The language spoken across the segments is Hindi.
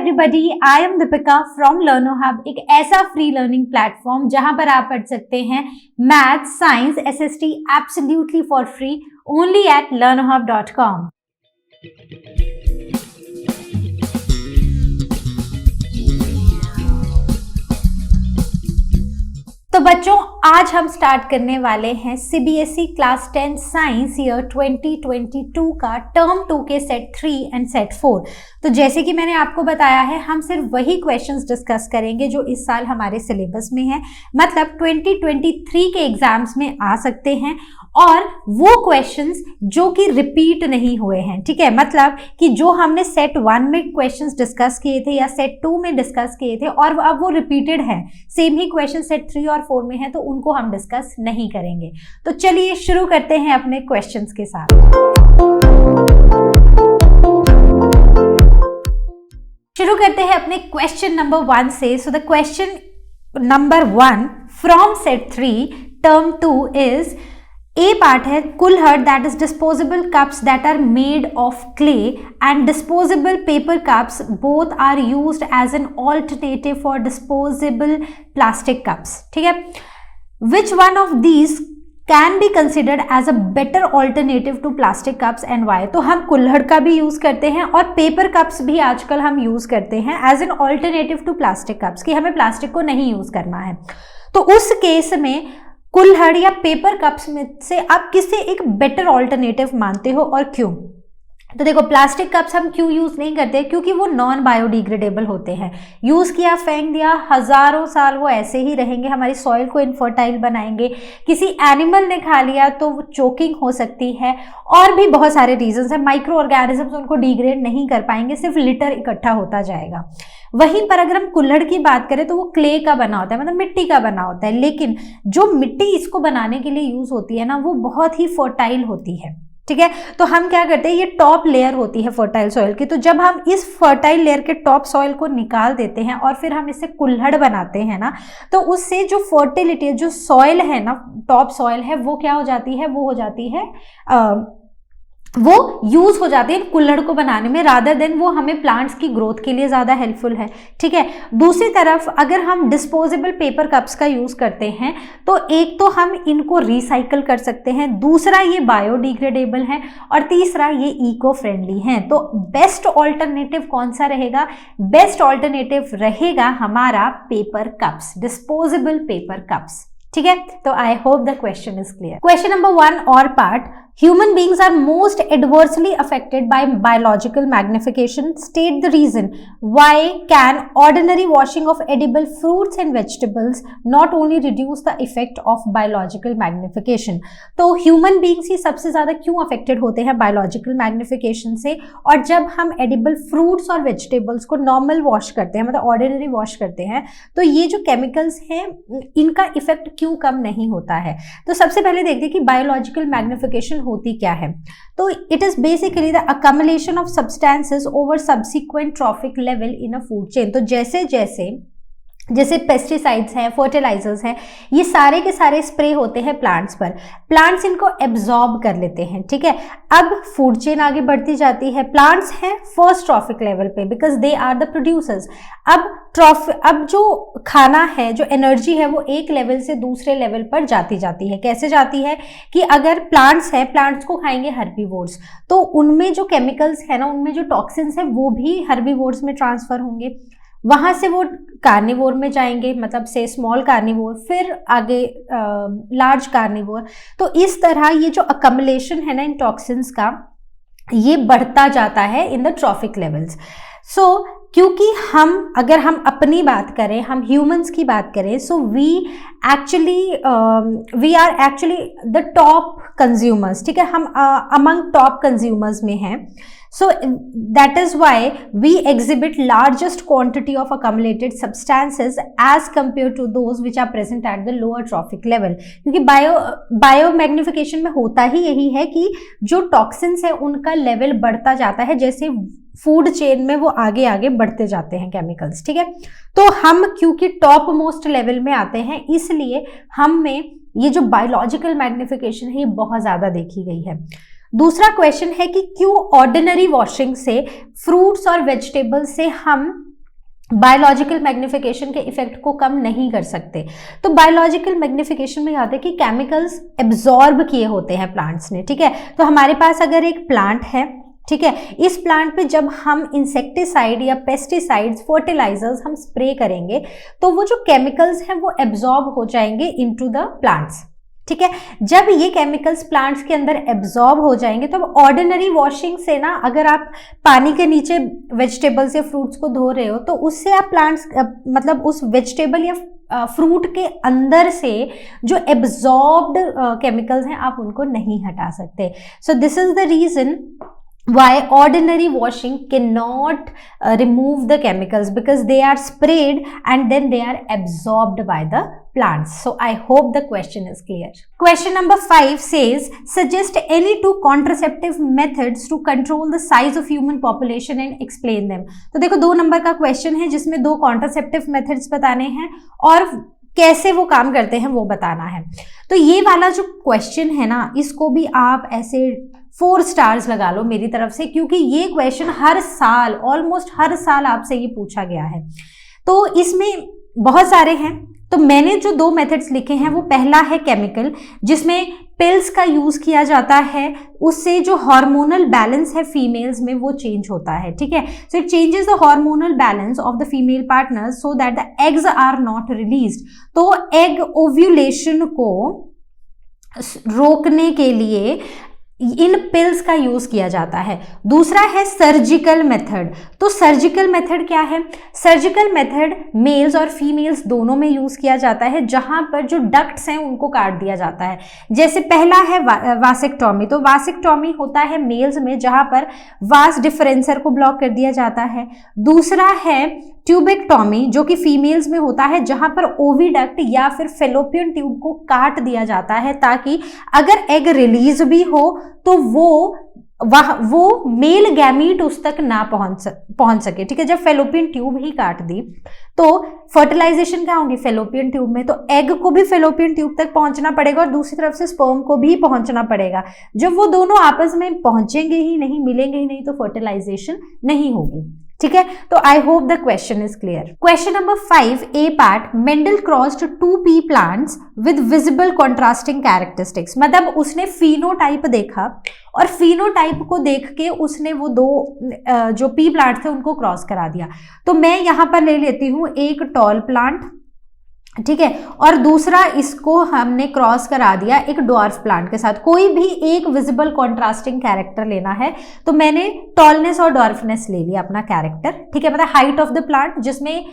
Everybody, I am Deepika from लर्नो hub, एक ऐसा फ्री लर्निंग प्लेटफॉर्म जहां पर आप पढ़ सकते हैं math, science, SST absolutely for free only at learnohub.com। तो बच्चों, आज हम स्टार्ट करने वाले हैं सीबीएसई क्लास 10 साइंस ईयर 2022 का टर्म 2 के सेट 3 एंड सेट 4। तो जैसे कि मैंने आपको बताया है, हम सिर्फ वही क्वेश्चंस डिस्कस करेंगे जो इस साल हमारे सिलेबस में है, मतलब 2023 के एग्जाम्स में आ सकते हैं, और वो क्वेश्चंस जो कि रिपीट नहीं हुए हैं। ठीक है, मतलब कि जो हमने सेट 1 में क्वेश्चंस डिस्कस किए थे या सेट 2 में डिस्कस किए थे और अब वो रिपीटेड हैं, सेम ही क्वेश्चन सेट 3 और 4 में है, तो उनको हम डिस्कस नहीं करेंगे। तो चलिए शुरू करते हैं अपने क्वेश्चंस के साथ। शुरू करते हैं अपने क्वेश्चन नंबर 1 से। So the question number 1 from set 3 term 2 is, A part है kulhad that is disposable cups that are made of clay and disposable paper cups both are used as an alternative for disposable plastic cups. ठीक है, which one of these can be considered as a better alternative to plastic cups and why. तो हम कुल्हड़ का भी यूज करते हैं और पेपर कप्स भी आजकल हम यूज करते हैं as an alternative to plastic cups, कि हमें प्लास्टिक को नहीं यूज करना है। तो उस केस में कुल्हड़ या पेपर कप्स में से आप किसे एक बेटर ऑल्टरनेटिव मानते हो और क्यों? तो देखो, प्लास्टिक कप्स हम क्यों यूज नहीं करते? क्योंकि वो नॉन बायोडिग्रेडेबल होते हैं। यूज किया, फेंक दिया, हजारों साल वो ऐसे ही रहेंगे, हमारी सॉइल को इनफर्टाइल बनाएंगे, किसी एनिमल ने खा लिया तो वो चोकिंग हो सकती है, और भी बहुत सारे रीजंस हैं। माइक्रो ऑर्गेनिजम्स उनको डिग्रेड नहीं कर पाएंगे, सिर्फ लिटर इकट्ठा होता जाएगा। वहीं पर अगर हम कुल्हड़ की बात करें तो वो क्ले का बना होता है, मतलब मिट्टी का बना होता है, लेकिन जो मिट्टी इसको बनाने के लिए यूज होती है ना, वो बहुत ही फर्टाइल होती है। ठीक है, तो हम क्या करते हैं, ये टॉप लेयर होती है फर्टाइल सॉइल की, तो जब हम इस फर्टाइल लेयर के टॉप सॉइल को निकाल देते हैं और फिर हम इससे कुल्हड़ बनाते हैं ना, तो उससे जो फर्टिलिटी, जो सॉइल है ना, टॉप सॉइल है, वो क्या हो जाती है, वो हो जाती है वो यूज हो जाती है कुल्हड़ को बनाने में, रादर देन वो हमें प्लांट्स की ग्रोथ के लिए ज्यादा हेल्पफुल है। ठीक है, दूसरी तरफ अगर हम डिस्पोजेबल पेपर कप्स का यूज करते हैं तो एक तो हम इनको रिसाइकल कर सकते हैं, दूसरा ये बायोडिग्रेडेबल है, और तीसरा ये इको फ्रेंडली है। तो बेस्ट ऑल्टरनेटिव कौन सा रहेगा? बेस्ट ऑल्टरनेटिव रहेगा हमारा paper cups, disposable paper cups. ठीक है, तो I hope the question is clear. Question number 1 और part, human beings are most adversely affected by biological magnification. State the reason. Why can ordinary washing of edible fruits and vegetables not only reduce the effect of biological magnification? तो human beings ही सबसे ज्यादा क्यों affected होते हैं biological magnification से? और जब हम edible fruits और vegetables को normal wash करते हैं, मतलब ordinary wash करते हैं, तो ये जो chemicals हैं, इनका effect क्यों कम नहीं होता है? तो सबसे पहले देखते हैं कि biological magnification होती क्या है। तो it is basically the accumulation of substances over subsequent trophic level in a food chain. तो जैसे पेस्टिसाइड्स हैं, फर्टिलाइजर्स हैं, ये सारे के सारे स्प्रे होते हैं प्लांट्स पर, प्लांट्स इनको एब्जॉर्ब कर लेते हैं। ठीक है, अब फूड चेन आगे बढ़ती जाती है, प्लांट्स हैं फर्स्ट ट्रॉफिक लेवल पे because they are the producers. अब जो खाना है, जो एनर्जी है, वो एक लेवल से दूसरे लेवल पर जाती है। कैसे जाती है कि अगर प्लांट्स हैं, प्लांट्स को खाएंगे हर्बीवोर्स, तो उनमें जो केमिकल्स है ना, उनमें जो टॉक्सिन्स हैं, वो भी हर्बीवोर्स में ट्रांसफर होंगे, वहां से वो कार्निवोर में जाएंगे, मतलब से स्मॉल कार्निवोर, फिर आगे लार्ज कार्निवोर। तो इस तरह ये जो अकमलेशन है ना इन टॉक्सिन्स का, ये बढ़ता जाता है इन द ट्रॉफिक लेवल्स। सो क्योंकि अगर हम अपनी बात करें, हम ह्यूमंस की बात करें, so we are actually the top consumers. ठीक है, हम अमंग टॉप कंज्यूमर्स में हैं। So that is why we exhibit largest quantity of accumulated substances as compared to those which are present at the lower trophic level. क्योंकि बायोमैग्निफिकेशन में होता ही यही है कि जो टॉक्सिन्स है उनका लेवल बढ़ता जाता है, जैसे फूड चेन में वो आगे आगे बढ़ते जाते हैं केमिकल्स। ठीक है, तो हम क्योंकि टॉप मोस्ट लेवल में आते हैं, इसलिए हम में ये जो बायोलॉजिकल मैग्निफिकेशन है ये बहुत ज्यादा देखी गई है। दूसरा क्वेश्चन है कि क्यों ऑर्डिनरी वॉशिंग से फ्रूट्स और वेजिटेबल्स से हम बायोलॉजिकल मैग्निफिकेशन के इफेक्ट को कम नहीं कर सकते। तो बायोलॉजिकल मैग्निफिकेशन में याद है कि केमिकल्स एब्जॉर्ब किए होते हैं प्लांट्स ने, ठीक है। तो हमारे पास अगर एक प्लांट है, ठीक है, इस प्लांट पे जब हम इंसेक्टिसाइड या पेस्टिसाइड्स, फर्टिलाइजर्स हम स्प्रे करेंगे तो वो जो केमिकल्स हैं वो एब्जॉर्ब हो जाएंगे इनटू द प्लांट्स, ठीक है। जब ये केमिकल्स प्लांट्स के अंदर एब्जॉर्ब हो जाएंगे तो ऑर्डिनरी वॉशिंग से ना, अगर आप पानी के नीचे वेजिटेबल्स या फ्रूट्स को धो रहे हो तो उससे आप प्लांट्स मतलब उस वेजिटेबल या फ्रूट के अंदर से जो एब्जॉर्ब्ड केमिकल्स हैं आप उनको नहीं हटा सकते। So this is the reason why ordinary washing cannot remove the chemicals, because they are sprayed and then they are absorbed by the plants. So I hope the question is clear. Question number 5 says, suggest any 2 contraceptive methods to control the size of human population and explain them. तो देखो 2 नंबर का क्वेश्चन है जिसमें 2 contraceptive methods बताने हैं और कैसे वो काम करते हैं वो बताना है। तो ये वाला जो क्वेश्चन है ना, इसको भी आप ऐसे 4 स्टार्स लगा लो मेरी तरफ से, क्योंकि ये क्वेश्चन हर साल, ऑलमोस्ट हर साल आपसे ये पूछा गया है। तो इसमें बहुत सारे हैं, तो मैंने जो 2 मेथड्स लिखे हैं वो पहला है केमिकल, जिसमें पिल्स का यूज किया जाता है, उससे जो हार्मोनल बैलेंस है फीमेल्स में वो चेंज होता है, ठीक है। So it changes the hormonal balance of the female partners so that the eggs are not released. तो एग ओव्यूलेशन को रोकने के लिए इन पिल्स का यूज किया जाता है। दूसरा है सर्जिकल मेथड। तो सर्जिकल मेथड क्या है? सर्जिकल मेथड मेल्स और फीमेल्स दोनों में यूज किया जाता है, जहां पर जो डक्ट्स हैं उनको काट दिया जाता है। जैसे पहला है वासेक्टोमी। तो वासेक्टोमी होता है मेल्स में, जहां पर वास डिफरेंसर को ब्लॉक कर दिया जाता है। दूसरा है ट्यूबेक्टोमी, जो कि फीमेल्स में होता है, जहां पर ओविडक्ट या फिर फेलोपियन ट्यूब को काट दिया जाता है, ताकि अगर एग रिलीज भी हो तो वो मेल गैमीट उस तक ना पहुंच सके, ठीक है। जब फेलोपियन ट्यूब ही काट दी तो फर्टिलाइजेशन क्या होगी? फेलोपियन ट्यूब में। तो एग को भी फेलोपियन ट्यूब तक पहुंचना पड़ेगा और दूसरी तरफ से स्पर्म को भी पहुंचना पड़ेगा। जब वो दोनों आपस में पहुंचेंगे ही नहीं, मिलेंगे ही नहीं, तो फर्टिलाइजेशन नहीं होगी, ठीक है। तो I hope the question is clear. Question number 5 A part, Mendel crossed 2 pea plants with visible contrasting characteristics. मतलब उसने फिनोटाइप देखा और फिनोटाइप को देख के उसने वो 2 जो पी प्लांट थे उनको क्रॉस करा दिया। तो मैं यहां पर ले लेती हूं एक टॉल प्लांट, ठीक है, और दूसरा इसको हमने क्रॉस करा दिया एक ड्वार्फ प्लांट के साथ। कोई भी एक विजिबल कॉन्ट्रास्टिंग कैरेक्टर लेना है, तो मैंने टॉलनेस और ड्वार्फनेस ले लिया अपना कैरेक्टर, ठीक है। मतलब हाइट ऑफ द प्लांट, जिसमें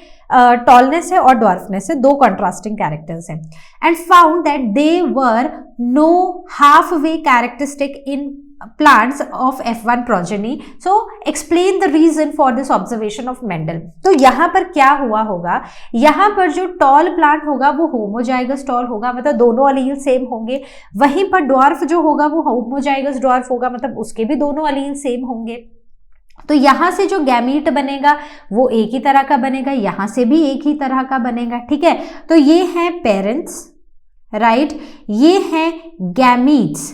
टॉलनेस है और ड्वार्फनेस है, 2 कॉन्ट्रास्टिंग कैरेक्टर्स हैं। And found that they were no halfway characteristic in plants of F1 progeny. So explain the reason for this observation of Mendel. तो यहाँ पर क्या हुआ होगा? यहाँ पर जो टॉल प्लांट होगा वो होमोजाइगस टॉल होगा, मतलब दोनों अलील सेम होंगे। वहीं पर ड्वार्फ जो होगा वो होमोजाइगस ड्वार्फ होगा, मतलब उसके भी दोनों अलील सेम होंगे। तो यहाँ से जो गैमीट बनेगा वो एक ही तरह का बनेगा, यहाँ से भी एक ही तरह का बनेगा, ठीक है। तो ये हैं पेरेंट्स, राइट, ये हैं गैमीट्स,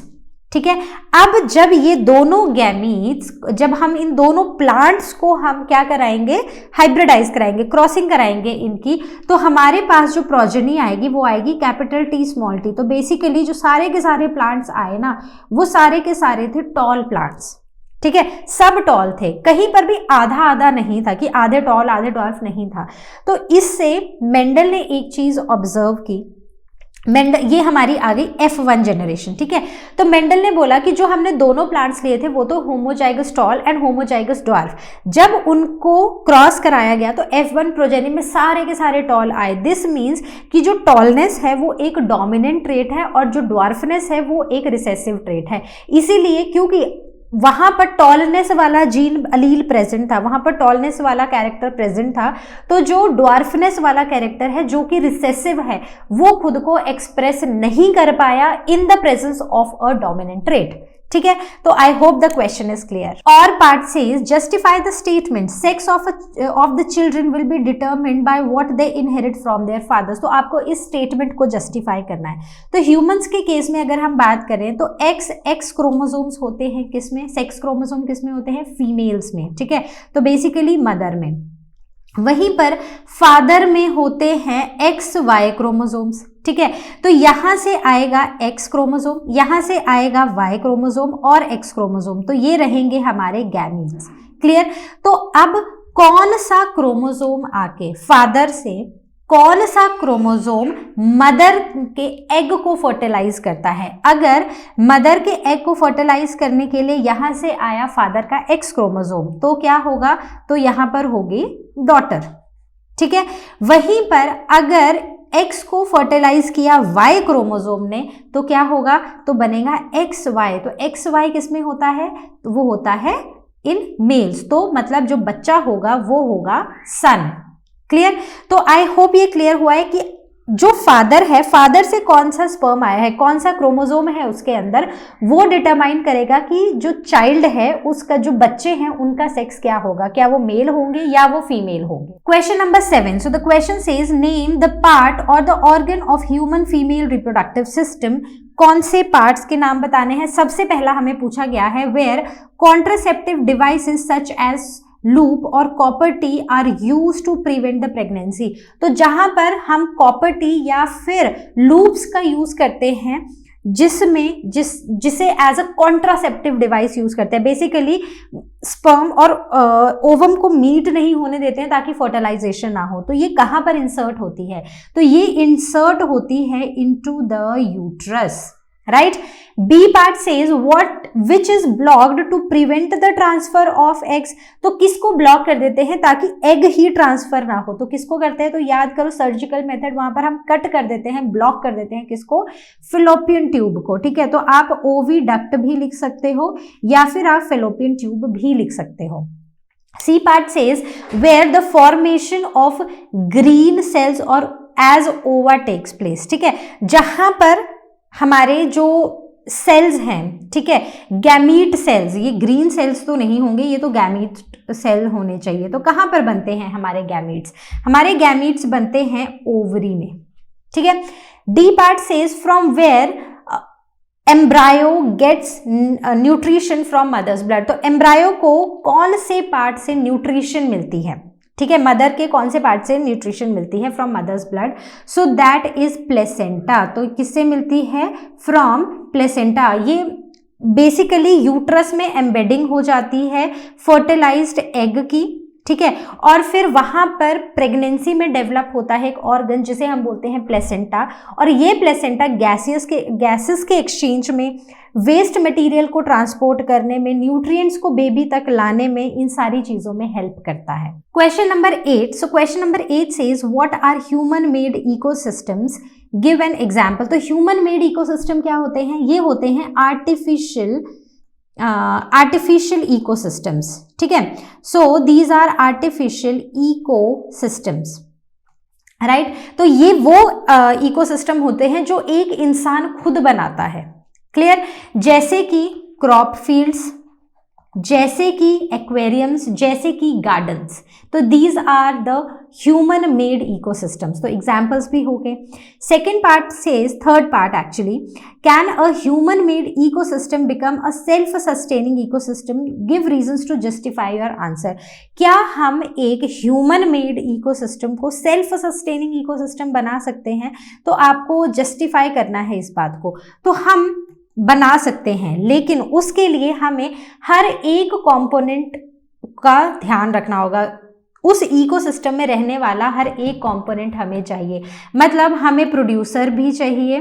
ठीक है। अब जब ये दोनों गैमीट्स, जब हम इन दोनों प्लांट्स को हम क्या कराएंगे? हाइब्रिडाइज कराएंगे, क्रॉसिंग कराएंगे इनकी, तो हमारे पास जो प्रोजेनी आएगी वो आएगी कैपिटल T स्मॉल t। तो बेसिकली जो सारे के सारे प्लांट्स आए ना, वो सारे के सारे थे टॉल प्लांट्स, ठीक है। सब टॉल थे, कहीं पर भी आधा आधा नहीं था कि आधे टॉल आधे डॉर्फ नहीं था। तो इससे मेंडल ने एक चीज ऑब्जर्व की, ये हमारी आ गई F1 जनरेशन, ठीक है। तो मेंडल ने बोला कि जो हमने दोनों प्लांट्स लिए थे वो तो homozygous tall and homozygous dwarf, जब उनको क्रॉस कराया गया तो F1 प्रोजेनी में सारे के सारे टॉल आए। दिस मीन्स कि जो टॉलनेस है वो एक डोमिनेंट ट्रेट है और जो ड्वार्फनेस है वो एक रिसेसिव ट्रेट है। इसीलिए क्योंकि वहां पर टॉलनेस वाला जीन अलील प्रेजेंट था, वहां पर टॉलनेस वाला कैरेक्टर प्रेजेंट था, तो जो ड्वार्फनेस वाला कैरेक्टर है जो कि रिसेसिव है वो खुद को एक्सप्रेस नहीं कर पाया in the presence of a dominant trait, ठीक है। तो I hope the question is clear. और part says justify the statement sex of the children will be determined by what they inherit from their fathers. तो आपको इस स्टेटमेंट को जस्टिफाई करना है। तो ह्यूमंस के केस में अगर हम बात करें तो एक्स क्रोमोसोम्स होते हैं किसमें? सेक्स क्रोमोसोम किसमें होते हैं? फीमेल्स में, ठीक है। तो बेसिकली मदर में। वहीं पर फादर में होते हैं XY क्रोमोसोम्स, ठीक है। तो यहां से आएगा X क्रोमोसोम, यहां से आएगा Y क्रोमोसोम और X क्रोमोसोम, तो ये रहेंगे हमारे गैमीट्स। क्लियर। तो अब कौन सा क्रोमोसोम आके फादर से कौन सा क्रोमोसोम मदर के एग को फर्टिलाइज करता है? अगर मदर के एग को फर्टिलाइज करने के लिए यहां से आया फादर का X क्रोमोसोम, तो क्या होगा? तो यहां पर होगी डॉटर, ठीक है। वहीं पर अगर X को फर्टिलाइज किया Y क्रोमोसोम ने, तो क्या होगा? तो बनेगा XY। तो XY किसमें होता है? तो वो होता है इन मेल्स, तो मतलब जो बच्चा होगा वो होगा सन। क्लियर। तो आई होप ये क्लियर हुआ है कि जो फादर है, फादर से कौन सा स्पर्म आया है, कौन सा क्रोमोसोम है उसके अंदर, वो डिटरमाइन करेगा कि जो चाइल्ड है, उसका जो बच्चे हैं उनका सेक्स क्या होगा, क्या वो मेल होंगे या वो फीमेल होंगे। Question number 7, so the question says name the part और the organ of human female reproductive system. कौन से पार्ट्स के नाम बताने हैं? सबसे पहला हमें पूछा गया है where contraceptive devices such as loop और copper T are use to prevent the pregnancy. तो जहां पर हम कॉपर टी या फिर लूप्स का यूज करते हैं, जिसे as a contraceptive device use करते हैं, बेसिकली स्पर्म और ओवम को मीट नहीं होने देते हैं ताकि फर्टिलाइजेशन ना हो। तो ये कहां पर इंसर्ट होती है? तो ये इंसर्ट होती है into the uterus, right. B part says which is blocked to prevent the transfer of eggs. तो किसको ब्लॉक कर देते हैं ताकि एग ही ट्रांसफर ना हो? तो किसको करते हैं? तो याद करो सर्जिकल मेथड, वहां पर हम कट कर देते हैं, ब्लॉक कर देते हैं किसको? फिलोपियन ट्यूब को, ठीक है। तो आप ओवी डक्ट भी लिख सकते हो या फिर आप फिलोपियन ट्यूब भी लिख सकते हो। C part says where the formation of green cells और एज ओवा टेक्स प्लेस, ठीक है। जहां पर हमारे जो सेल्स हैं, ठीक है, गैमीट सेल्स, ये ग्रीन सेल्स तो नहीं होंगे, ये तो गैमीट सेल होने चाहिए। तो कहां पर बनते हैं हमारे गैमीट्स? हमारे गैमीट्स बनते हैं ओवरी में, ठीक है। D part says from where embryo gets nutrition from mother's blood. तो एम्ब्रायो को कौन से पार्ट से न्यूट्रिशन मिलती है? ठीक है, मदर के कौन से पार्ट से न्यूट्रिशन मिलती है? From mother's blood. So that is placenta. तो किससे मिलती है? From placenta. ये बेसिकली यूट्रस में एम्बेडिंग हो जाती है फर्टिलाइज्ड एग की, ठीक है। और फिर वहां पर प्रेगनेंसी में डेवलप होता है एक ऑर्गन जिसे हम बोलते हैं प्लेसेंटा। और ये प्लेसेंटा गैसेस के एक्सचेंज में, वेस्ट मटेरियल को ट्रांसपोर्ट करने में, न्यूट्रिएंट्स को बेबी तक लाने में, इन सारी चीजों में हेल्प करता है। Question number 8, so question number 8 says what are human made ecosystems, give an example. तो ह्यूमन मेड इकोसिस्टम क्या होते हैं? ये होते हैं आर्टिफिशियल इकोसिस्टम्स, ठीक है। So these are artificial ecosystems, right. तो ये वो इकोसिस्टम होते हैं जो एक इंसान खुद बनाता है। क्लियर। जैसे कि क्रॉप फील्ड्स, जैसे कि एक्वेरियम्स, जैसे कि गार्डन्स। तो these are the human made ecosystems. तो एग्जाम्पल्स भी हो गए। Second part says, third part actually, can a human made ecosystem become a self sustaining ecosystem, give reasons to justify your answer. क्या हम एक ह्यूमन मेड इकोसिस्टम को सेल्फ सस्टेनिंग इकोसिस्टम बना सकते हैं? तो आपको जस्टिफाई करना है इस बात को। तो हम बना सकते हैं, लेकिन उसके लिए हमें हर एक कंपोनेंट का ध्यान रखना होगा। उस इकोसिस्टम में रहने वाला हर एक कंपोनेंट हमें चाहिए। मतलब हमें प्रोड्यूसर भी चाहिए,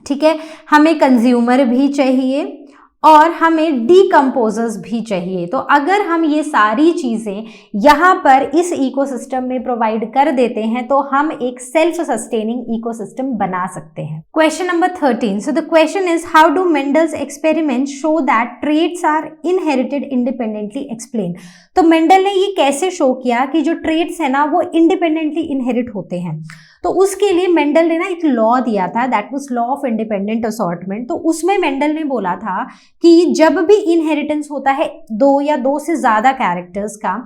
ठीक है, हमें कंज्यूमर भी चाहिए और हमें डीकम्पोजर्स भी चाहिए। तो अगर हम ये सारी चीजें यहाँ पर इस इकोसिस्टम में प्रोवाइड कर देते हैं तो हम एक सेल्फ सस्टेनिंग इकोसिस्टम बना सकते हैं। Question number 13, so the question is how do Mendel's experiment show that traits are inherited independently, explain. तो मेंडल ने ये कैसे शो किया कि जो ट्रेट्स है ना वो इंडिपेंडेंटली इनहेरिट होते हैं? तो उसके लिए मेंडल ने ना एक लॉ दिया था, that was law of independent assortment. तो उसमें मेंडल ने बोला था कि जब भी इनहेरिटेंस होता है दो या दो से ज्यादा कैरेक्टर्स का,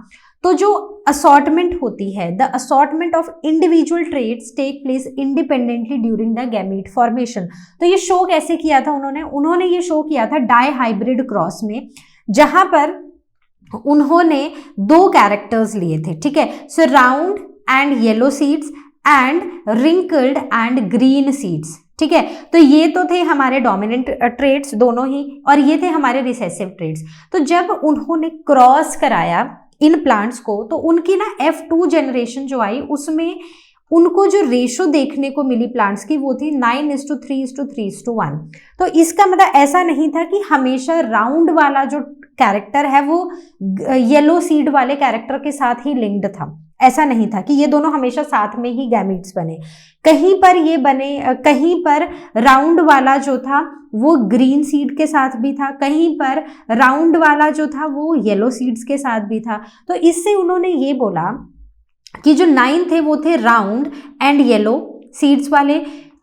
तो जो असॉर्टमेंट होती है, the assortment of individual traits take place independently during the gamete formation. तो ये शो कैसे किया था उन्होंने ये शो किया था डाई हाइब्रिड क्रॉस में, जहां पर उन्होंने 2 कैरेक्टर्स लिए थे, ठीक है। सो round and yellow seeds and wrinkled and green seeds, ठीक है। तो ये तो थे हमारे डोमिनेंट ट्रेट्स दोनों ही, और ये थे हमारे रिसेसिव ट्रेट्स। तो जब उन्होंने क्रॉस कराया इन प्लांट्स को, तो उनकी ना F2 जनरेशन जो आई, उसमें उनको जो रेशो देखने को मिली प्लांट्स की, वो थी 9:3:3:1। तो इसका मतलब ऐसा नहीं था कि हमेशा राउंड वाला जो कैरेक्टर है वो येलो सीड वाले कैरेक्टर के साथ ही लिंक्ड था। ऐसा नहीं था कि ये दोनों हमेशा साथ में ही गैमीट्स बने। कहीं पर ये बने, कहीं पर राउंड वाला जो था वो ग्रीन सीड के साथ भी था, कहीं पर राउंड वाला जो था वो येलो सीड्स के साथ भी था। तो इससे उन्होंने ये बोला कि जो 9 थे वो थे राउंड एंड येलो सीड्स वाले,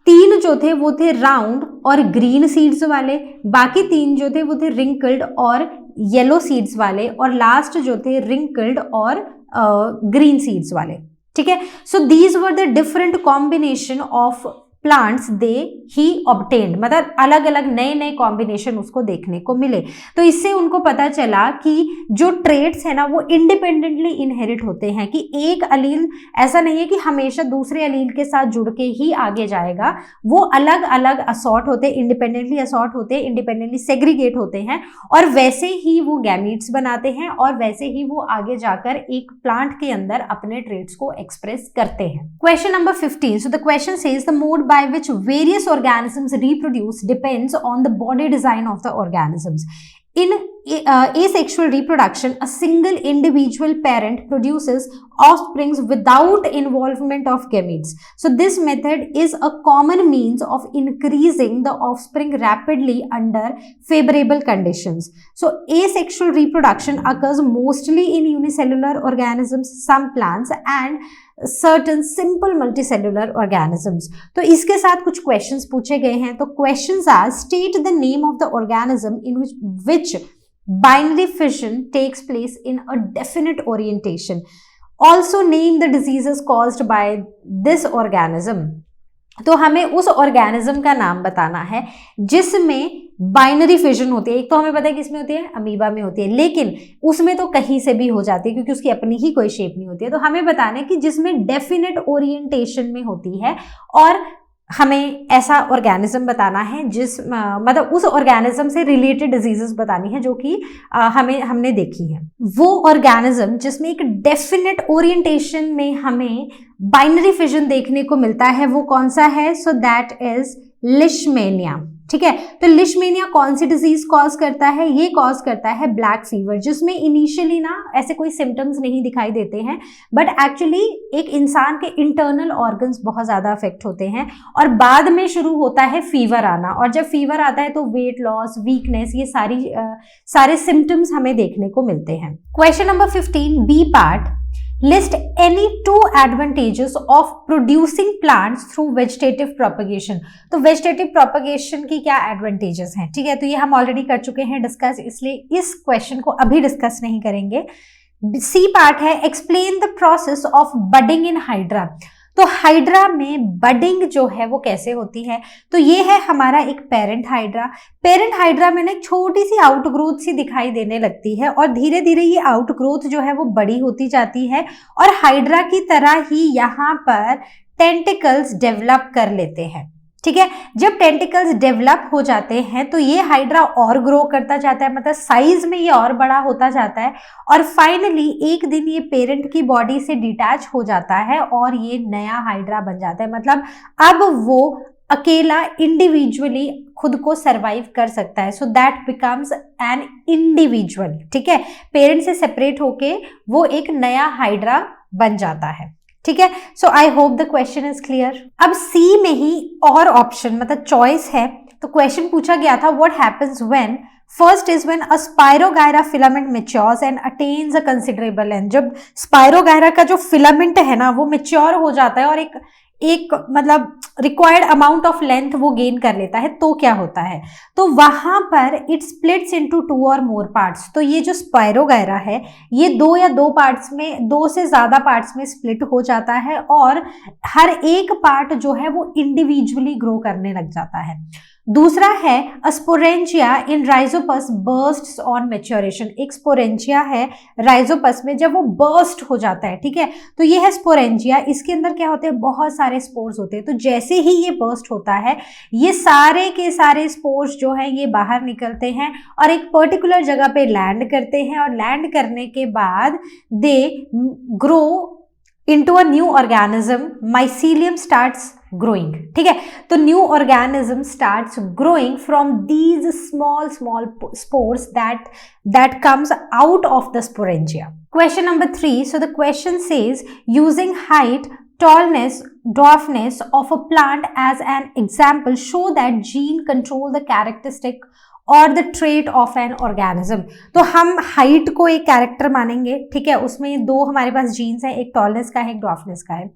3 जो थे वो थे राउंड और ग्रीन सीड्स वाले, बाकी 3 जो थे वो थे रिंकल्ड और येलो सीड्स वाले, और लास्ट जो थे रिंकल्ड और ग्रीन सीड्स वाले, ठीक है। So these were the different combination of plants they he obtained, मतलब अलग अलग नए नए कॉम्बिनेशन उसको देखने को मिले। तो इससे उनको पता चला कि जो ट्रेट्स है ना वो इंडिपेंडेंटली इनहेरिट होते हैं, कि एक अलील ऐसा नहीं है कि हमेशा दूसरे अलील के साथ जुड़ के ही आगे जाएगा, वो अलग अलग असॉर्ट होते, इंडिपेंडेंटली असॉर्ट होते, इंडिपेंडेंटली सेग्रीगेट होते हैं, और वैसे ही वो गैमीट्स बनाते हैं, और वैसे ही वो आगे जाकर एक प्लांट के अंदर अपने ट्रेट्स को एक्सप्रेस करते हैं। Question number 15, so the question says the mode by which various organisms reproduce depends on the body design of the organisms. In asexual reproduction, a single individual parent produces offspring without involvement of gametes. So this method is a common means of increasing the offspring rapidly under favorable conditions. So asexual reproduction occurs mostly in unicellular organisms, some plants and certain simple multicellular organisms. तो इसके साथ कुछ questions पूछे गए हैं। तो questions are, state the name of the organism in which binary fission takes place in a definite orientation. Also name the diseases caused by this organism. तो हमें उस ऑर्गेनिज्म का नाम बताना है जिसमें बाइनरी फिजन होती है। एक तो हमें पता है किसमें होती है, अमीबा में होती है, लेकिन उसमें तो कहीं से भी हो जाती है क्योंकि उसकी अपनी ही कोई शेप नहीं होती है। तो हमें बताना है कि जिसमें डेफिनेट ओरिएंटेशन में होती है, और हमें ऐसा ऑर्गेनिज्म बताना है जिस मतलब उस ऑर्गेनिज्म से रिलेटेड डिजीजेस बतानी है जो कि हमने देखी है। वो ऑर्गेनिज्म जिसमें एक डेफिनेट ओरिएंटेशन में हमें बाइनरी फिजन देखने को मिलता है वो कौन सा है? सो दैट इज लिशमेनिया, ठीक है। तो लिशमेनिया कौन सी डिजीज कॉज करता है? ये कॉज करता है ब्लैक फीवर, जिसमें इनिशियली ना ऐसे कोई सिम्टम्स नहीं दिखाई देते हैं, बट एक्चुअली एक इंसान के इंटरनल ऑर्गन्स बहुत ज्यादा अफेक्ट होते हैं और बाद में शुरू होता है फीवर आना। और जब फीवर आता है तो वेट लॉस, वीकनेस, ये सारे सिम्टम्स हमें देखने को मिलते हैं। Question number 15 B part, list any 2 advantages of producing plants through vegetative propagation। तो vegetative propagation की क्या एडवांटेजेस हैं, ठीक है। तो ये हम ऑलरेडी कर चुके हैं डिस्कस, इसलिए इस क्वेश्चन को अभी डिस्कस नहीं करेंगे। सी पार्ट है, explain the process of budding in hydra. तो हाइड्रा में बडिंग जो है वो कैसे होती है? तो ये है हमारा एक पेरेंट हाइड्रा। पेरेंट हाइड्रा में ना एक छोटी सी आउटग्रोथ सी दिखाई देने लगती है और धीरे धीरे ये आउटग्रोथ जो है वो बड़ी होती जाती है और हाइड्रा की तरह ही यहाँ पर टेंटिकल्स डेवलप कर लेते हैं, ठीक है। जब टेंटिकल्स डेवलप हो जाते हैं तो ये हाइड्रा और ग्रो करता जाता है, मतलब साइज में ये और बड़ा होता जाता है और फाइनली एक दिन ये पेरेंट की बॉडी से डिटैच हो जाता है और ये नया हाइड्रा बन जाता है। मतलब अब वो अकेला इंडिविजुअली खुद को सरवाइव कर सकता है। So that becomes an individual, ठीक है। पेरेंट से सेपरेट होके वो एक नया हाइड्रा बन जाता है, ठीक है। So I hope the question is clear. अब सी में ही और ऑप्शन मतलब चॉइस है। तो क्वेश्चन पूछा गया था what happens when, first is when a spirogyra filament matures and attains a considerable length. जब स्पायरोगायरा का जो फिलामेंट है ना वो मैच्योर हो जाता है और एक मतलब रिक्वायर्ड अमाउंट ऑफ लेंथ वो गेन कर लेता है, तो क्या होता है? तो वहां पर इट स्प्लिट्स इनटू 2 और मोर पार्ट्स। तो ये जो स्पायरोगायरा है ये 2 या 2 पार्ट्स में, 2 से ज्यादा पार्ट्स में स्प्लिट हो जाता है और हर एक पार्ट जो है वो इंडिविजुअली ग्रो करने लग जाता है। दूसरा है a sporangia in rhizopus bursts on maturation. एक स्पोरेंजिया है राइजोपस में जब वो बर्स्ट हो जाता है, ठीक है, तो ये है स्पोरेंजिया। इसके अंदर क्या होते हैं, बहुत सारे स्पोर्स होते हैं। तो जैसे ही ये बर्स्ट होता है, ये सारे के सारे स्पोर्स जो हैं ये बाहर निकलते हैं और एक पर्टिकुलर जगह पे लैंड करते हैं, और लैंड करने के बाद they grow into a new organism, mycelium starts growing, ठीक है। तो new organism starts growing from these small spores that comes out of the sporangia. Question number 3. So the question says, using height, tallness, dwarfness of a plant as an example, show that gene control the characteristic और the trait of an organism. तो हम हाइट को एक कैरेक्टर मानेंगे, ठीक है, उसमें दो हमारे पास जीन्स है, एक टॉलनेस का है, एक ड्वार्फनेस का है।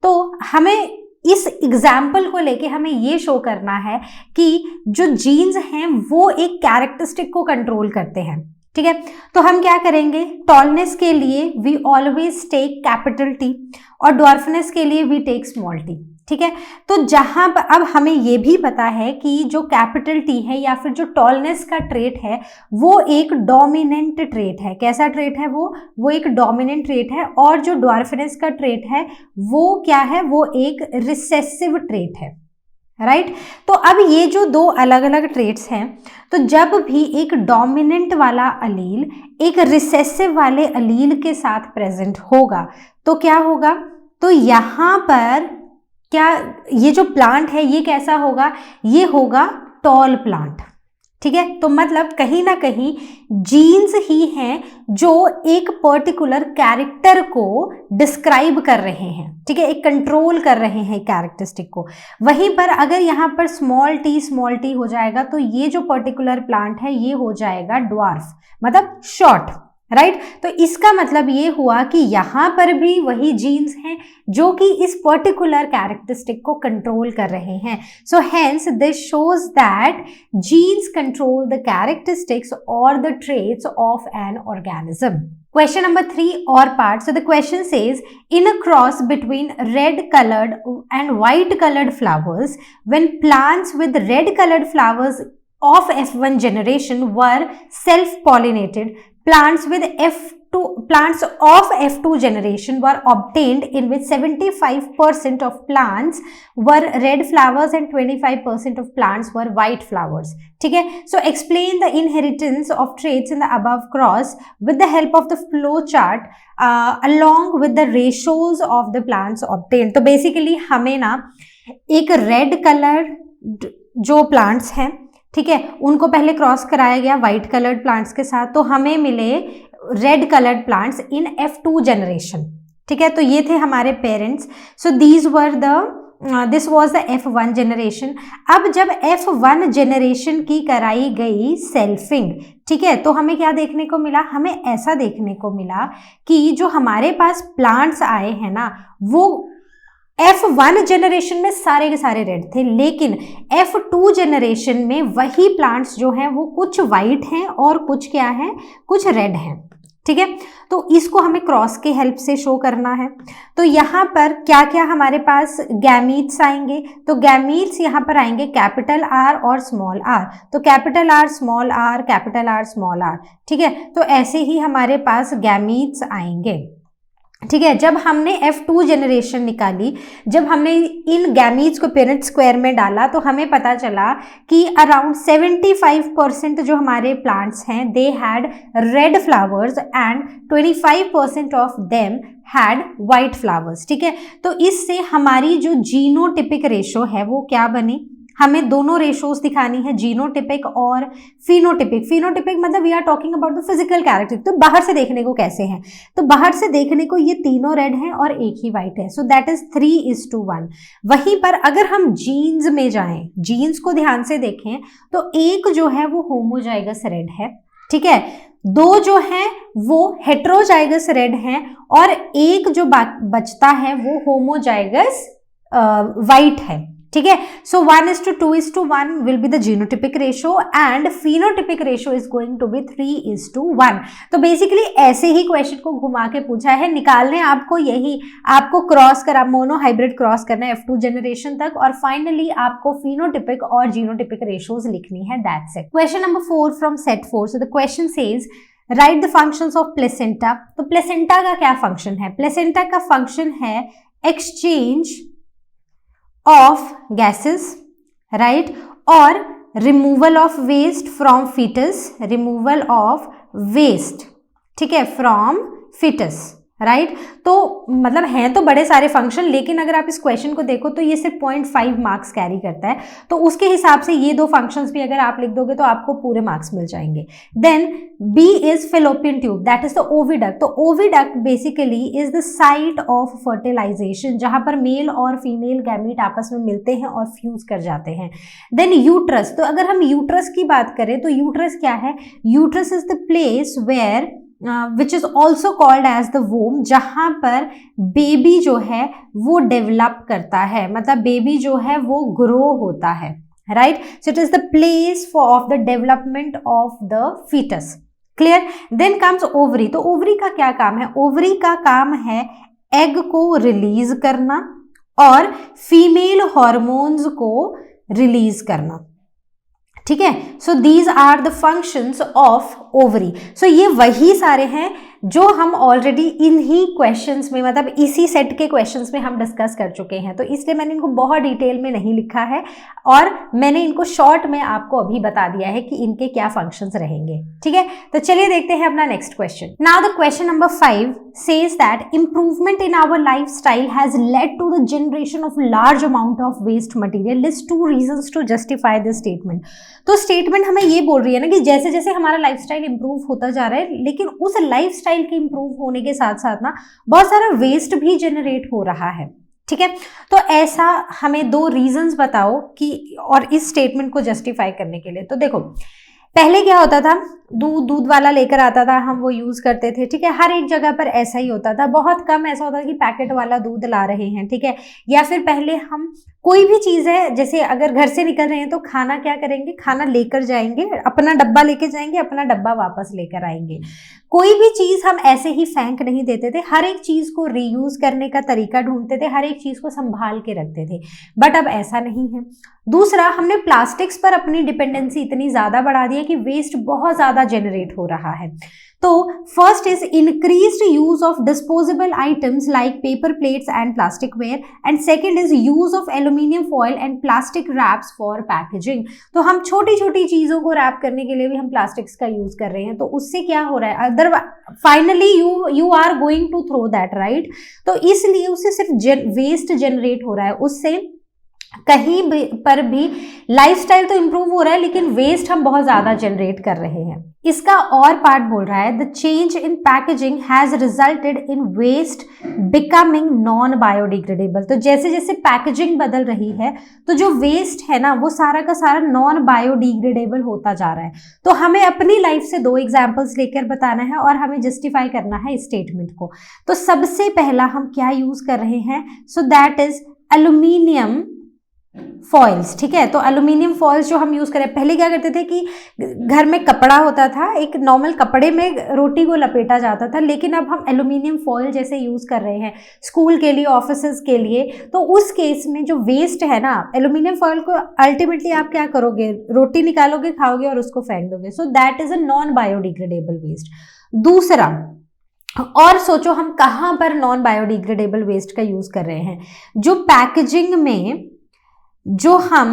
तो हमें इस एग्जाम्पल को लेके हमें ये शो करना है कि जो जीन्स हैं वो एक कैरेक्टरिस्टिक को कंट्रोल करते हैं, ठीक है। तो हम क्या करेंगे, टॉलनेस के लिए we always take capital T और ड्वार्फनेस के लिए वी टेक स्मॉल टी, ठीक है। तो जहां पर अब हमें ये भी पता है कि जो कैपिटल टी है या फिर जो टॉलनेस का ट्रेट है वो एक डोमिनेंट ट्रेट है। कैसा ट्रेट है वो एक डोमिनेंट ट्रेट है। और जो ड्वार्फनेस का ट्रेट है वो क्या है, वो एक रिसेसिव ट्रेट है, राइट। तो अब ये जो दो अलग अलग ट्रेट्स हैं, तो जब भी एक डोमिनेंट वाला अलील एक रिसेसिव वाले अलील के साथ प्रेजेंट होगा तो क्या होगा, तो यहाँ पर क्या ये जो प्लांट है ये कैसा होगा, ये होगा टॉल प्लांट, ठीक है। तो मतलब कहीं ना कहीं जीन्स ही हैं जो एक पर्टिकुलर कैरेक्टर को डिस्क्राइब कर रहे हैं, ठीक है, एक कंट्रोल कर रहे हैं कैरेक्टरिस्टिक को। वहीं पर अगर यहाँ पर स्मॉल टी हो जाएगा तो ये जो पर्टिकुलर प्लांट है ये हो जाएगा ड्वार्फ, मतलब शॉर्ट, राइट। तो इसका मतलब ये हुआ कि यहां पर भी वही जीन्स हैं जो कि इस पर्टिकुलर कैरेक्टरिस्टिक को कंट्रोल कर रहे हैं। So hence this shows that genes control the characteristics और the traits of an organism. Question number 3 or part. So the question says, in a cross between red colored and white colored flowers, when plants with red colored flowers of F1 generation were self-pollinated, plants of F2 generation were obtained in which 75% of plants were red flowers and 25% of plants were white flowers, ठीक है। So explain the inheritance of traits in the above cross with the help of the flow chart along with the ratios of the plants obtained। तो basically हमें ना एक रेड कलर जो प्लांट्स हैं, ठीक है, उनको पहले क्रॉस कराया गया व्हाइट कलर्ड प्लांट्स के साथ, तो हमें मिले red coloured plants in F2 generation, ठीक है। तो ये थे हमारे parents. So this was the F1 generation. अब जब F1 जनरेशन की कराई गई सेल्फिंग, ठीक है, तो हमें क्या देखने को मिला, हमें ऐसा देखने को मिला कि जो हमारे पास प्लांट्स आए हैं ना वो F1 जनरेशन में सारे के सारे रेड थे, लेकिन F2 जनरेशन में वही प्लांट्स जो हैं वो कुछ वाइट हैं और कुछ क्या है, कुछ रेड हैं, ठीक है। तो इसको हमें क्रॉस के हेल्प से शो करना है। तो यहाँ पर क्या क्या हमारे पास गैमीट्स आएंगे, तो गैमीट्स यहाँ पर आएंगे कैपिटल R और स्मॉल r। तो capital R small r, capital R small r, ठीक है। तो ऐसे ही हमारे पास गैमीट्स आएंगे, ठीक है। जब हमने F2 जनरेशन निकाली, जब हमने इन गैमीट्स को पेरेंट स्क्वायर में डाला तो हमें पता चला कि अराउंड 75% जो हमारे प्लांट्स हैं they had read flowers and 25% of them had white flowers, ठीक है। तो इससे हमारी जो जीनोटिपिक रेशो है वो क्या बनी, हमें दोनों रेशोज दिखानी है, जीनोटिपिक और फिनोटिपिक। फिनोटिपिक मतलब we are talking about the physical character, तो बाहर से देखने को कैसे हैं, तो बाहर से देखने को ये तीनों रेड हैं और एक ही वाइट है, सो दैट इज 3:1। वहीं पर अगर हम जीन्स में जाएं, जीन्स को ध्यान से देखें तो एक जो है वो होमोजाइगस रेड है, ठीक है, दो जो हैं वो हेट्रोजाइगस रेड हैं और एक जो बचता है वो होमोजाइगस वाइट है, ठीक है। So 1:2:1 will be the genotypic ratio and phenotypic ratio is going to be 3:1। तो बेसिकली ऐसे ही क्वेश्चन को घुमा के पूछा है, निकालने आपको यही, आपको क्रॉस करा, मोनो हाइब्रिड क्रॉस करना है F2 जनरेशन तक, और फाइनली आपको फिनोटिपिक और जीनोटिपिक रेशोज लिखनी है, that's it. Question number 4 from set 4, so the question says write the functions of placenta. तो प्लेसेंटा का क्या फंक्शन है? प्लेसेंटा का फंक्शन है एक्सचेंज ऑफ गैसेस, राइट, और removal of waste from foetus, removal of waste, ठीक है, फ्रॉम फीटस, राइट। तो मतलब हैं तो बड़े सारे फंक्शन, लेकिन अगर आप इस क्वेश्चन को देखो तो ये सिर्फ 0.5 मार्क्स कैरी करता है, तो उसके हिसाब से ये दो फंक्शंस भी अगर आप लिख दोगे तो आपको पूरे मार्क्स मिल जाएंगे। Then B is fallopian tube, that is the oviduct. तो oviduct basically is the site of fertilisation, जहां पर मेल और फीमेल गैमीट आपस में मिलते हैं और फ्यूज कर जाते हैं। देन यूट्रस, तो अगर हम यूट्रस की बात करें तो यूट्रस क्या है? Uterus is the place where which is also called as the womb, जहां पर बेबी जो है वो डेवलप करता है, मतलब बेबी जो है वो ग्रो होता है, right. So it is the place for of the development of the foetus, clear. Then comes ovary. तो ओवरी का क्या काम है? ओवरी का काम है एग को रिलीज करना और फीमेल हॉर्मोन्स को रिलीज करना, ठीक है। So these are the functions of ovary. So ये वही सारे हैं जो हम ऑलरेडी इन्हीं क्वेश्चंस में, मतलब इसी सेट के क्वेश्चंस में हम डिस्कस कर चुके हैं, तो इसलिए मैंने इनको बहुत डिटेल में नहीं लिखा है और मैंने इनको शॉर्ट में आपको अभी बता दिया है कि इनके क्या फंक्शंस रहेंगे, ठीक है। तो चलिए देखते हैं अपना next question. Now the question number 5 says that improvement in our lifestyle has led to the generation of large amount of waste material. List 2 reasons to justify this statement. तो स्टेटमेंट हमें ये बोल रही है ना कि जैसे जैसे हमारा लाइफस्टाइल इंप्रूव होता जा रहा है, लेकिन उस लाइफस्टाइल के इंप्रूव होने के साथ साथ ना बहुत सारा वेस्ट भी जनरेट हो रहा है, ठीक है। तो ऐसा हमें 2 रीजंस बताओ कि, और इस स्टेटमेंट को जस्टिफाई करने के लिए। तो देखो, पहले क्या होता था, दूध वाला लेकर आता था, हम वो यूज करते थे, ठीक है। हर एक जगह पर ऐसा ही होता था, बहुत कम ऐसा होता था कि पैकेट वाला दूध ला रहे हैं, ठीक है। या फिर पहले हम कोई भी चीज है, जैसे अगर घर से निकल रहे हैं तो खाना क्या करेंगे, खाना लेकर जाएंगे, अपना डब्बा लेके जाएंगे, अपना डब्बा वापस लेकर आएंगे। कोई भी चीज हम ऐसे ही फेंक नहीं देते थे, हर एक चीज को रीयूज करने का तरीका ढूंढते थे, हर एक चीज को संभाल के रखते थे, बट अब ऐसा नहीं है। दूसरा, हमने प्लास्टिक्स पर अपनी डिपेंडेंसी इतनी ज्यादा बढ़ा दी है कि वेस्ट बहुत ज्यादा जनरेट हो रहा है। तो first is increased use of disposable items like paper plates and plastic ware, and second is use of aluminium foil and plastic wraps for packaging. तो हम छोटी छोटी चीजों को रैप करने के लिए भी हम प्लास्टिक्स का यूज कर रहे हैं, तो उससे क्या हो रहा है, other finally you are going to throw that, right. तो इसलिए उससे सिर्फ वेस्ट जनरेट हो रहा है, उससे कहीं पर भी लाइफस्टाइल तो इंप्रूव हो रहा है लेकिन वेस्ट हम बहुत ज्यादा जनरेट कर रहे हैं। इसका और पार्ट बोल रहा है, the change in packaging has resulted in waste becoming non biodegradable. तो जैसे जैसे पैकेजिंग बदल रही है तो जो वेस्ट है ना वो सारा का सारा नॉन बायोडिग्रेडेबल होता जा रहा है। तो हमें अपनी लाइफ से 2 एग्जाम्पल्स लेकर बताना है और हमें जस्टिफाई करना है इस स्टेटमेंट को। तो सबसे पहला हम क्या यूज कर रहे हैं, सो दैट इज एल्यूमिनियम फॉइल्स, ठीक है। तो एल्यूमिनियम फॉइल्स जो हम यूज करें, पहले क्या करते थे कि घर में कपड़ा होता था, एक नॉर्मल कपड़े में रोटी को लपेटा जाता था, लेकिन अब हम एल्यूमिनियम फॉइल जैसे यूज कर रहे हैं स्कूल के लिए, ऑफिसेज के लिए। तो उस केस में जो वेस्ट है ना, एल्यूमिनियम फॉइल को अल्टीमेटली आप क्या करोगे, रोटी निकालोगे, खाओगे और उसको फेंक दोगे। So that is a non biodegradable waste. दूसरा, और सोचो हम कहाँ पर नॉन बायोडिग्रेडेबल वेस्ट का यूज कर रहे हैं, जो पैकेजिंग में जो हम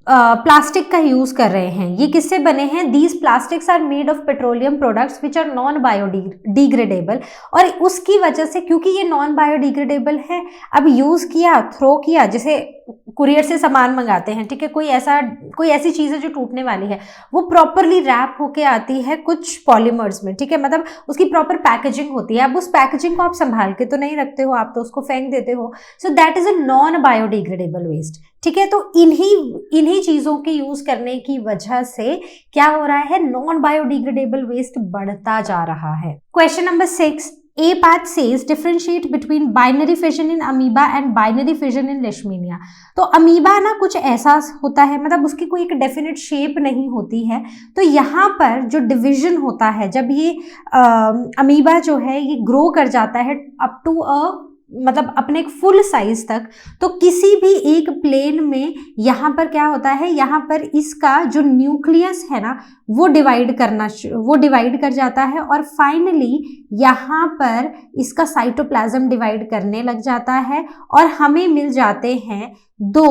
प्लास्टिक का यूज कर रहे हैं, ये किससे बने हैं, these plastics are made of petroleum products which are non biodegradable. और उसकी वजह से, क्योंकि ये नॉन बायोडिग्रेडेबल है, अब यूज किया, थ्रो किया, जैसे कुरियर से सामान मंगाते हैं, ठीक है, कोई ऐसी चीज है जो टूटने वाली है, वो प्रॉपरली रैप होके आती है कुछ पॉलीमर्स में, ठीक है, मतलब उसकी प्रॉपर पैकेजिंग होती है। अब उस पैकेजिंग को आप संभाल के तो नहीं रखते हो, आप तो उसको फेंक देते हो। So that is a non biodegradable waste, ठीक है। तो इन्हीं चीजों के यूज करने की वजह से क्या हो रहा है, नॉन बायोडिग्रेडेबल वेस्ट बढ़ता जा रहा है। Question number 6, A part says differentiate between binary fission in amoeba and binary fission in leishmania. तो अमीबा ना कुछ ऐसा होता है, मतलब उसकी कोई एक डेफिनेट शेप नहीं होती है, तो यहाँ पर जो डिवीजन होता है, जब ये अमीबा जो है ये ग्रो कर जाता है अप टू मतलब अपने एक फुल साइज तक, तो किसी भी एक प्लेन में यहाँ पर क्या होता है, यहाँ पर इसका जो न्यूक्लियस है ना वो डिवाइड कर जाता है और फाइनली यहाँ पर इसका साइटोप्लाज्म डिवाइड करने लग जाता है और हमें मिल जाते हैं 2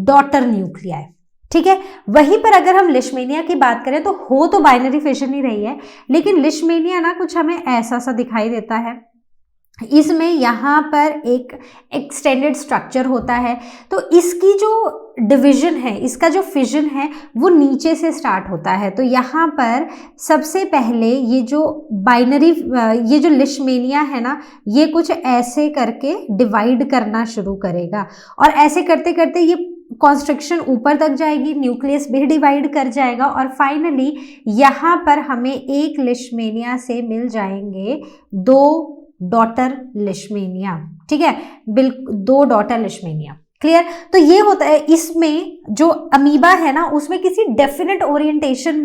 डॉटर न्यूक्लियाई। ठीक है, वहीं पर अगर हम लिशमेनिया की बात करें तो हो तो बाइनरी फिशन ही रही है, लेकिन लिशमेनिया ना कुछ हमें ऐसा सा दिखाई देता है। इसमें यहाँ पर एक एक्सटेंडेड स्ट्रक्चर होता है, तो इसकी जो डिवीजन है, इसका जो फिजन है वो नीचे से स्टार्ट होता है। तो यहाँ पर सबसे पहले ये जो लिशमेनिया है ना, ये कुछ ऐसे करके डिवाइड करना शुरू करेगा और ऐसे करते करते ये कॉन्स्ट्रक्शन ऊपर तक जाएगी, न्यूक्लियस भी डिवाइड कर जाएगा और फाइनली यहाँ पर हमें एक लिशमेनिया से मिल जाएंगे 2 डॉटर लिशमेनिया। ठीक है, बिल्कुल 2 डॉटर लिशमेनिया। क्लियर? तो ये होता है, इसमें जो अमीबा है ना उसमें किसी डेफिनेट ओरिएंटेशन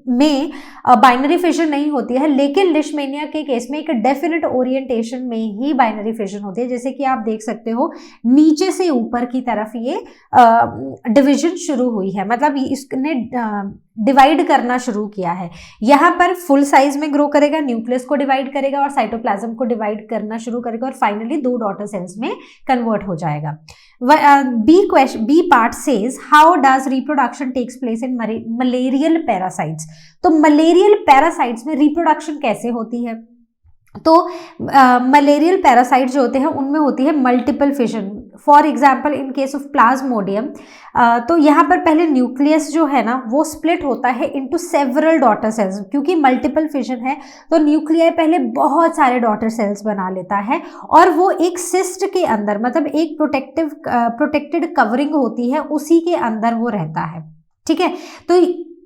में बाइनरी फिशन नहीं होती है, लेकिन लिशमेनिया के केस में एक डेफिनेट ओरिएंटेशन में ही बाइनरी फिशन होती है। जैसे कि आप देख सकते हो नीचे से ऊपर की तरफ ये डिवीजन शुरू हुई है, मतलब इसने डिवाइड करना शुरू किया है। यहाँ पर फुल साइज में ग्रो करेगा, न्यूक्लियस को डिवाइड करेगा और साइटोप्लाज्म को डिवाइड करना शुरू करेगा और फाइनली 2 डॉटर सेल्स में कन्वर्ट हो जाएगा। B part says how does reproduction takes place in malarial parasites? तो malarial parasites में रिप्रोडक्शन कैसे होती है? तो मलेरियल पैरासाइट जो होते हैं उनमें होती है multiple fission. For example in case of Plasmodium, तो यहाँ पर पहले न्यूक्लियस जो है ना वो स्प्लिट होता है इनटू सेवरल डॉटर सेल्स। क्योंकि मल्टीपल फिशन है तो न्यूक्लियाई पहले बहुत सारे डॉटर सेल्स बना लेता है और वो एक सिस्ट के अंदर, मतलब एक प्रोटेक्टेड कवरिंग होती है, उसी के अंदर वो रहता है। ठीक है, तो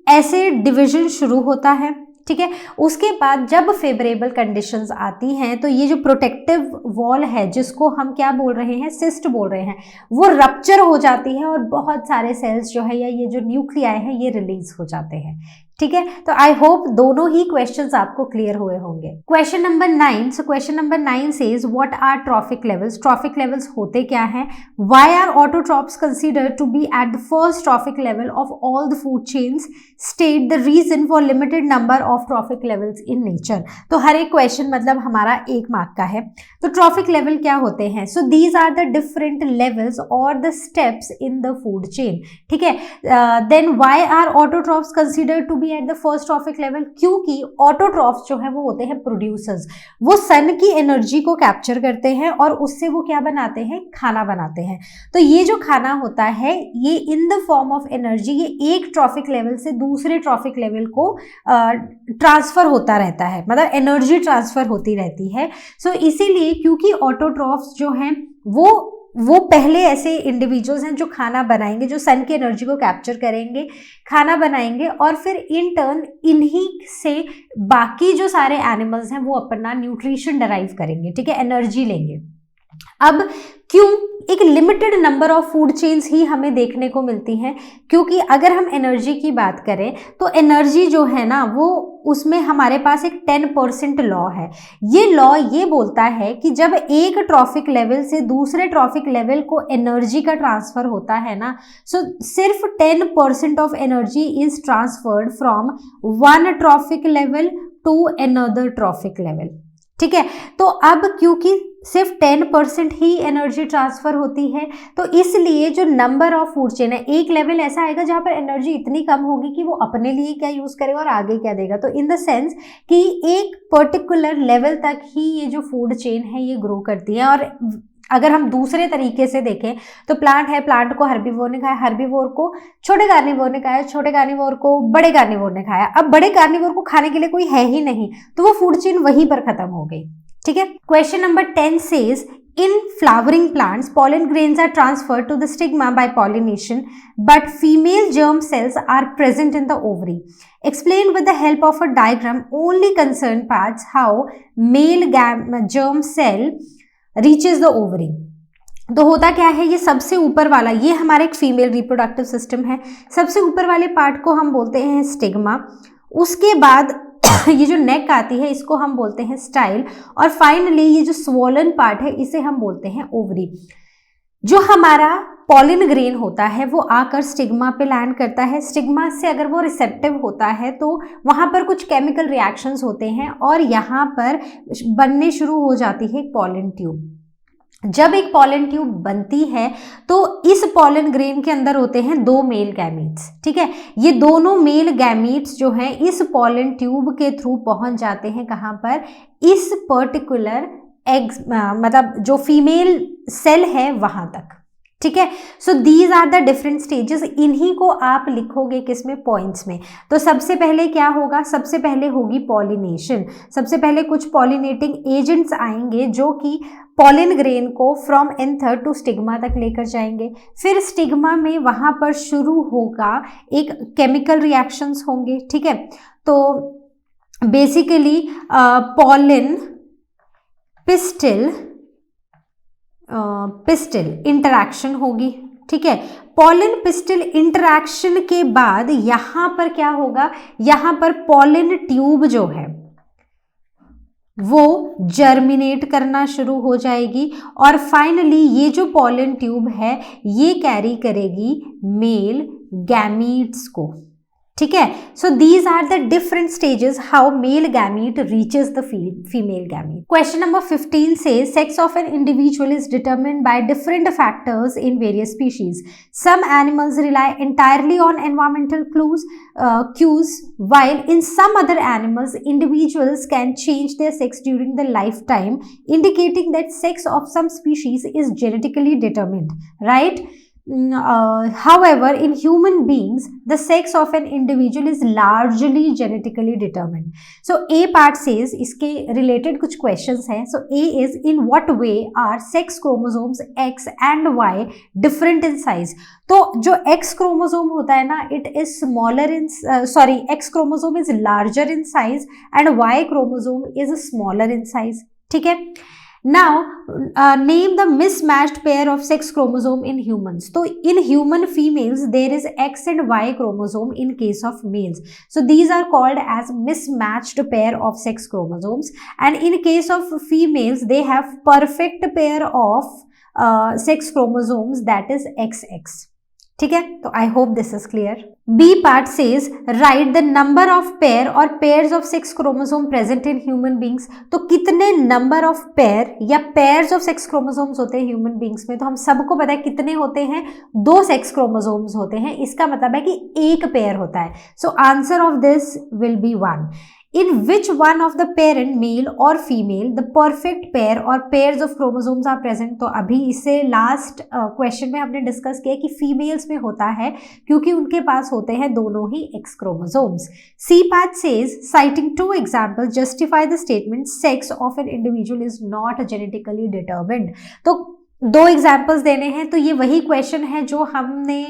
ऐसे डिविजन शुरू होता है। ठीक है, उसके बाद जब फेवरेबल कंडीशंस आती हैं तो ये जो प्रोटेक्टिव वॉल है, जिसको हम क्या बोल रहे हैं, सिस्ट बोल रहे हैं, वो रप्चर हो जाती है और बहुत सारे सेल्स जो है या ये जो न्यूक्लियाई है ये रिलीज हो जाते हैं। ठीक है, तो आई होप दोनों ही क्वेश्चंस आपको क्लियर हुए होंगे। Question number 9, so question number 9 says what are trophic levels? Trophic levels होते क्या हैं? Why are autotrophs considered to be at the first trophic level of all the food chains? State the reason for limited number of trophic levels in nature. तो हर एक क्वेश्चन मतलब हमारा 1 मार्क का है। तो ट्रॉफिक लेवल क्या होते हैं? So these are the different levels और the steps in the food chain. ठीक है, then why are autotrophs considered to at the first trophic level? क्योंकि ऑटोट्रॉफ्स जो है वो होते हैं प्रोड्यूसर्स, वो सन की एनर्जी को कैप्चर करते हैं और उससे वो क्या बनाते हैं, खाना बनाते हैं। तो ये जो खाना होता है ये in the form of energy, ये एक ट्रॉफिक लेवल से दूसरे ट्रॉफिक लेवल को ट्रांसफर होता रहता है, मतलब एनर्जी ट्रांसफर होती रहती है। सो इसीलिए क्योंकि ऑटोट्रॉफ्स जो हैं वो पहले ऐसे इंडिविजुअल्स हैं जो खाना बनाएंगे, जो सन की एनर्जी को कैप्चर करेंगे, खाना बनाएंगे और फिर इन टर्न इन्हीं से बाकी जो सारे एनिमल्स हैं वो अपना न्यूट्रिशन डराइव करेंगे। ठीक है, एनर्जी लेंगे। अब क्यों एक limited number of food chains ही हमें देखने को मिलती हैं? क्योंकि अगर हम एनर्जी की बात करें तो एनर्जी जो है ना वो उसमें हमारे पास एक 10% लॉ है। ये लॉ ये बोलता है कि जब एक ट्रॉफिक लेवल से दूसरे ट्रॉफिक लेवल को एनर्जी का ट्रांसफर होता है ना, सो सिर्फ 10% of energy is transferred from one trophic level to another trophic level. ठीक है, तो अब क्योंकि सिर्फ 10% ही एनर्जी ट्रांसफर होती है तो इसलिए जो नंबर ऑफ फूड चेन है, एक लेवल ऐसा आएगा जहां पर एनर्जी इतनी कम होगी कि वो अपने लिए क्या यूज करेगा और आगे क्या देगा। तो इन द सेंस कि एक पर्टिकुलर लेवल तक ही ये जो फूड चेन है ये ग्रो करती है। और अगर हम दूसरे तरीके से देखें तो प्लांट है, प्लांट को हर्बीवोर ने खाया, हर्बीवोर को छोटे कार्निवोर ने खाया, छोटे कार्निवोर को बड़े कार्निवोर ने खाया। अब बड़े कार्निवोर को खाने के लिए कोई है ही नहीं तो वो फूड चेन वहीं पर खत्म हो गई। ठीक है, question number 10 says In flowering plants, pollen grains are transferred to the stigma by pollination, but female germ cells are present in the ovary. Explain with the help of a diagram only concerned parts how male germ cell reaches the ovary. तो होता क्या है, ये सबसे ऊपर वाला, ये हमारा एक फीमेल रिप्रोडक्टिव सिस्टम है, सबसे ऊपर वाले पार्ट को हम बोलते हैं स्टिग्मा, उसके बाद ये जो नेक आती है इसको हम बोलते हैं स्टाइल, और फाइनली ये जो स्वोलन पार्ट है इसे हम बोलते हैं ओवरी। जो हमारा पॉलिन ग्रेन होता है वो आकर स्टिग्मा पे लैंड करता है, स्टिग्मा से अगर वो रिसेप्टिव होता है तो वहाँ पर कुछ केमिकल रिएक्शंस होते हैं और यहाँ पर बनने शुरू हो जाती है पॉलिन ट्यूब। जब एक पॉलन ट्यूब बनती है तो इस पॉलन ग्रेन के अंदर होते हैं दो मेल गैमीट्स, ठीक है। ये दोनों मेल गैमीट्स जो हैं इस पॉलन ट्यूब के थ्रू पहुंच जाते हैं कहाँ पर, इस पर्टिकुलर एग्स, मतलब जो फीमेल सेल है वहां तक, ठीक है। So these are the different stages, इन्हीं को आप लिखोगे किसमें, पॉइंट्स में। तो सबसे पहले क्या होगा, सबसे पहले होगी पॉलिनेशन, सबसे पहले कुछ पॉलिनेटिंग एजेंट्स आएंगे जो कि पॉलिन ग्रेन को फ्रॉम एंथर टू स्टिग्मा तक लेकर जाएंगे। फिर स्टिग्मा में वहां पर शुरू होगा एक केमिकल रिएक्शंस होंगे, ठीक है। तो बेसिकली पॉलिन पिस्टिल इंटरैक्शन होगी, ठीक है। पॉलिन पिस्टिल इंटरैक्शन के बाद यहां पर क्या होगा, यहां पर पॉलिन ट्यूब जो है वो जर्मिनेट करना शुरू हो जाएगी और फाइनली ये जो पॉलिन ट्यूब है ये कैरी करेगी मेल गैमीट्स को, ठीक है। So these are the different stages how male gamete reaches the female gamete. Question number 15 से sex of an individual is determined by different factors in various species. Some animals rely entirely on environmental cues, while in some other animals individuals can change their sex during the lifetime, indicating that sex of some species is genetically determined, right? However, in human beings, the sex of an individual is largely genetically determined. So, A part says, इसके related कुछ questions हैं. So, A is, in what way are sex chromosomes X and Y different in size? तो जो X chromosome होता है ना, it is smaller in, X chromosome is larger in size and Y chromosome is smaller in size. ठीक है? Now, name the mismatched pair of sex chromosome in humans. So, in human females, there is X and Y chromosome in case of males. So, these are called as mismatched pair of sex chromosomes. And in case of females, they have perfect pair of sex chromosomes, that is XX. ठीक है, तो I hope this is clear. B part says write the number of pair और pairs of sex chromosome present in human beings. तो कितने नंबर ऑफ पेयर या पेयर्स ऑफ सेक्स क्रोमोसोम्स होते हैं ह्यूमन बींग्स में, तो हम सबको पता है कितने होते हैं, 2 सेक्स क्रोमोसोम्स होते हैं। इसका मतलब है कि एक पेयर होता है। So answer of this will be 1. In which one of the parent, male or female, the perfect pair or pairs of chromosomes are present? तो अभी इसे लास्ट क्वेश्चन में हमने डिस्कस किया कि फीमेल्स में होता है क्योंकि उनके पास होते हैं दोनों ही X chromosomes. C part says, citing 2 examples, justify the statement sex of an individual is not genetically determined. तो 2 एग्जाम्पल्स देने हैं। तो ये वही क्वेश्चन है जो हमने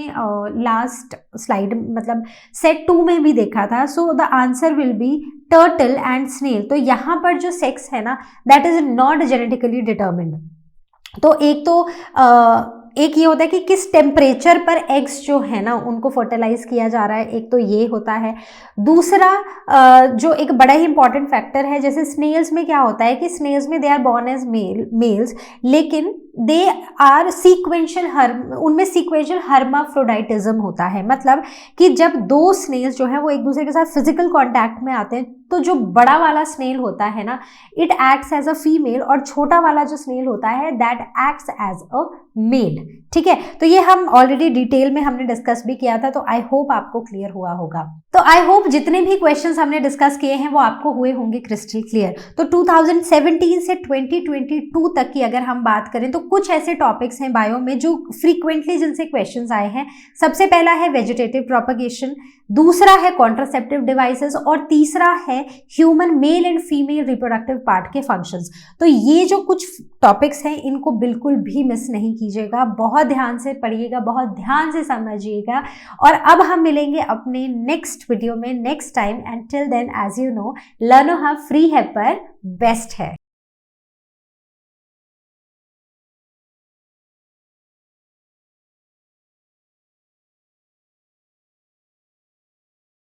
लास्ट स्लाइड मतलब सेट 2 में भी देखा था। So the answer will be turtle and snail. तो यहाँ पर जो सेक्स है ना, that is not genetically determined. तो एक ये होता है कि किस टेम्परेचर पर एग्स जो है ना उनको फर्टिलाइज किया जा रहा है, एक तो ये होता है। दूसरा जो एक बड़ा ही इंपॉर्टेंट फैक्टर है, जैसे स्नेल्स में क्या होता है कि स्नेल्स में they are born as males, लेकिन दे आर सीक्वेंशियल उनमें सीक्वेंशियल हर्माफ्रोडाइटिज्म होता है। मतलब कि जब 2 स्नेल्स जो है वो एक दूसरे के साथ फिजिकल कॉन्टैक्ट में आते हैं तो जो बड़ा वाला स्नेल होता है ना, it acts as a female, और छोटा वाला जो स्नेल होता है that acts as a male. ठीक है, तो ये हम ऑलरेडी डिटेल में हमने डिस्कस भी किया था। तो आई होप आपको क्लियर हुआ होगा। तो आई होप जितने भी क्वेश्चंस हमने डिस्कस किए हैं वो आपको हुए होंगे क्रिस्टल क्लियर। तो 2017 से 2022 तक की अगर हम बात करें तो कुछ ऐसे टॉपिक्स हैं बायो में जो फ्रीक्वेंटली जिनसे क्वेश्चंस आए हैं। सबसे पहला है वेजिटेटिव प्रोपगेशन, दूसरा है कॉन्ट्रासेप्टिव डिवाइसेस और तीसरा है human male and female reproductive part के फंक्शंस। तो ये जो कुछ टॉपिक्स हैं इनको बिल्कुल भी मिस नहीं कीजिएगा, बहुत ध्यान से पढ़िएगा, बहुत ध्यान से समझिएगा। और अब हम मिलेंगे अपने नेक्स्ट वीडियो में next time, and till then as you know, LearnoHub free है पर बेस्ट है।